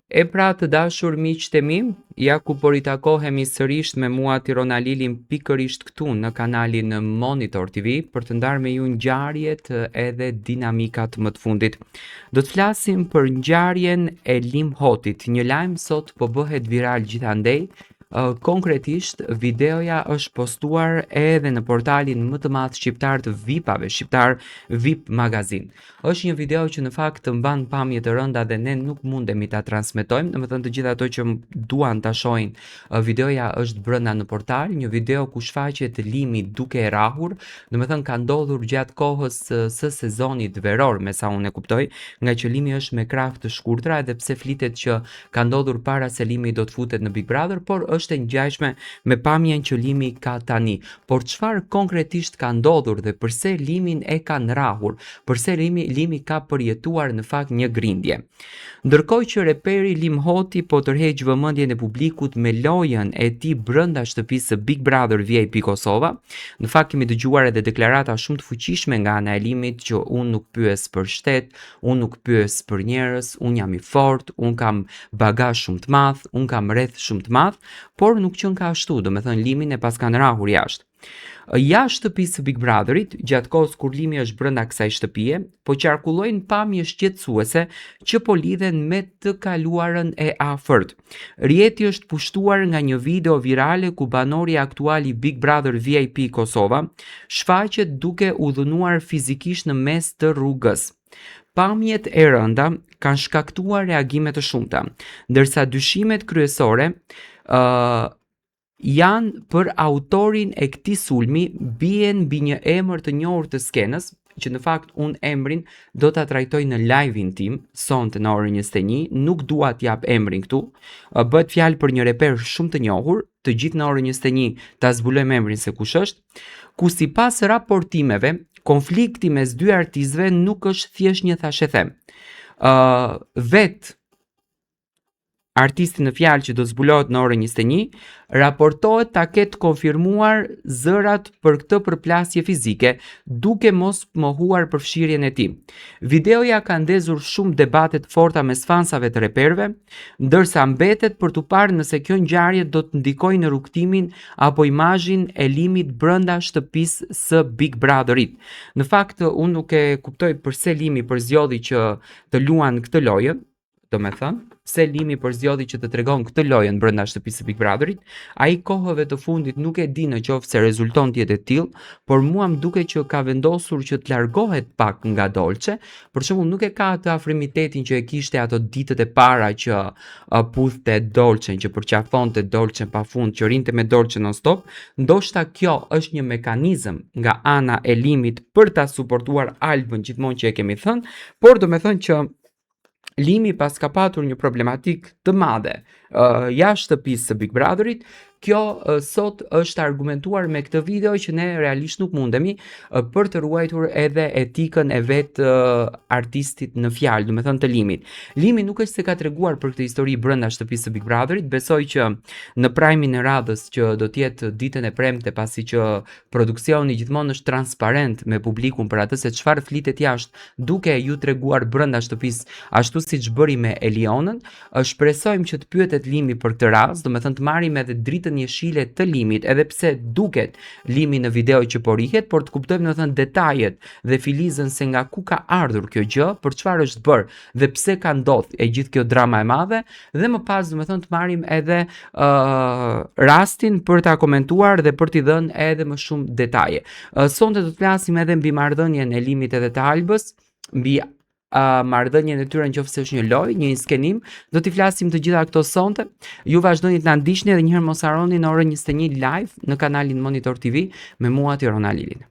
E pra të dashur miqtë e mi, ja ku po ritakohemi sërish me mua Tirona Lilin pikërisht këtu në kanalin Monitor TV për të ndarë me ju ngjarjet edhe dinamikat më të fundit. Do të flasim për ngjarjen e Lim Hotit, një lajm sot po bëhet viral gjithandej. Konkretisht, videoja është postuar edhe në portalin më të madh shqiptar të VIP-ave, shqiptar VIP Magazin. Është një video që në fakt të mban pamje të rënda dhe ne nuk mundemi ta transmetojmë, domethënë të gjithë ato që duan ta shohin, videoja është brenda në portal, një video ku shfaqet Limi duke e rrahur, domethënë ka ndodhur gjatë kohës së sezonit veror, me sa unë e kuptoj, nga që Limi është me krah të shkurtra edhe pse flitet që ka ndodhur para se Limi do të futet në Big Brother, por është e ngjashme me pamjen që Limi ka tani. Por çfarë konkretisht ka ndodhur dhe pse Limin e kanë rrahur? Pse Limi ka përjetuar në fakt një grindje? Ndërkohë që reperi Lim Hoti po tërheq vëmendjen e publikut me lojën e tij brenda shtëpisë së Big Brother VIP Kosova, në fakt kemi dëgjuar edhe deklarata shumë të fuqishme nga ana e Limit që unë nuk pyes për shtet, unë nuk pyes për njerëz, unë jam i fortë, unë kam bagazh shumë të madh, unë kam rreth shumë të madh, por nuk qen ka ashtu, domethënë Limin e pas kanë rrahur jashtë. Jashtë shtëpisë së Big Brotherit, gjatë kohës kur Limi është brenda kësaj shtëpie, po qarkullojnë pamje shqetësuese që po lidhen me të kaluarën e afërt. Rjeti është pushtuar nga një video virale ku banori aktual i Big Brother VIP Kosova shfaqet duke u dhënuar fizikisht në mes të rrugës. Pamjet e rënda kanë shkaktuar reagime të shumta, ndërsa dyshimet kryesore janë për autorin e këtij sulmi bien mbi një emër të njohur të skenës, që në fakt unë emrin do ta trajtoj në live-in tim sonte në orën 21, nuk dua t'jap emrin këtu. Bëhet fjalë për një reper shumë të njohur, të gjithë në orën 21 ta zbulojmë emrin se kush është, ku sipas raportimeve, konflikti mes dy artistëve nuk është thjesht një thashë-them. Vet artisti në fjalë që do zbulohet në orën 21, raportohet ta ketë konfirmuar zërat për këtë përplasje fizike, duke mos mohuar përfshirjen e tij. Videoja ka ndezur shumë debate të forta mes fansave të reperëve, ndërsa mbetet për t'u parë nëse kjo ngjarje do të ndikojë në rrugtimin apo imazhin e Limit brenda shtëpisë së Big Brotherit. Në fakt, unë nuk e kuptoj pse Limi përzgjodhi që të luan këtë lojë, domethënë, pse Limi përzgjodhi që të tregon këtë lojën brenda shtëpisë së Big Brotherit. Ai kohëve të fundit nuk e di në qoftë se rezulton të jetë e tillë, por mua më duket që ka vendosur që të largohet pak nga Dolce. Për shembull, nuk e ka atë afrimitetin që e kishte ato ditët e para që puthte Dolcen, që përqafonte Dolcen pafund, që rinte me Dolce non stop. Ndoshta kjo është një mekanizëm nga ana e Limit për ta suportuar Albën gjithmonë që e kemi thënë, por domethënë që Limi pas ka patur një problematik të madhe jashtë shtëpisë së Big Brotherit. Kjo sot është argumentuar me këtë video që ne realisht nuk mundemi për të ruajtur edhe etikën e vet artistit në fjalë, domethënë të Limit. Limi nuk është se ka treguar për këtë histori brenda shtëpisë së Big Brotherit, besoj që në prajmin e radhës që do të jetë ditën e premte, pasi që produksioni gjithmonë është transparent me publikun për atë se çfarë flitet jashtë, duke ju treguar brenda shtëpisë, ashtu siç bëri me Elionën, shpresojmë që të pyetet Limi për këtë rast, domethënë të marrim edhe dritën jeshile të Limit, edhe pse duket Limi në video që po rihet, por të kuptojmë domethënë detajet dhe filizën se nga ku ka ardhur kjo gjë, për çfarë është bërë dhe pse ka ndodhur e gjithë kjo drama e madhe, dhe më pas domethënë të marrim edhe rastin për ta komentuar dhe për t'i dhënë edhe më shumë detaje. Sonte do të flasim edhe mbi marrëdhënien e Limit edhe të Albës, mbi marrëdhënien e tyre nëse është një lojë, një skenim, do t'i flasim të gjitha këto sonte. Ju vazhdoni të na ndiqni dhe njëherë mos harroni në orën 21 live në kanalin Monitor TV me mua Tirona Lilin.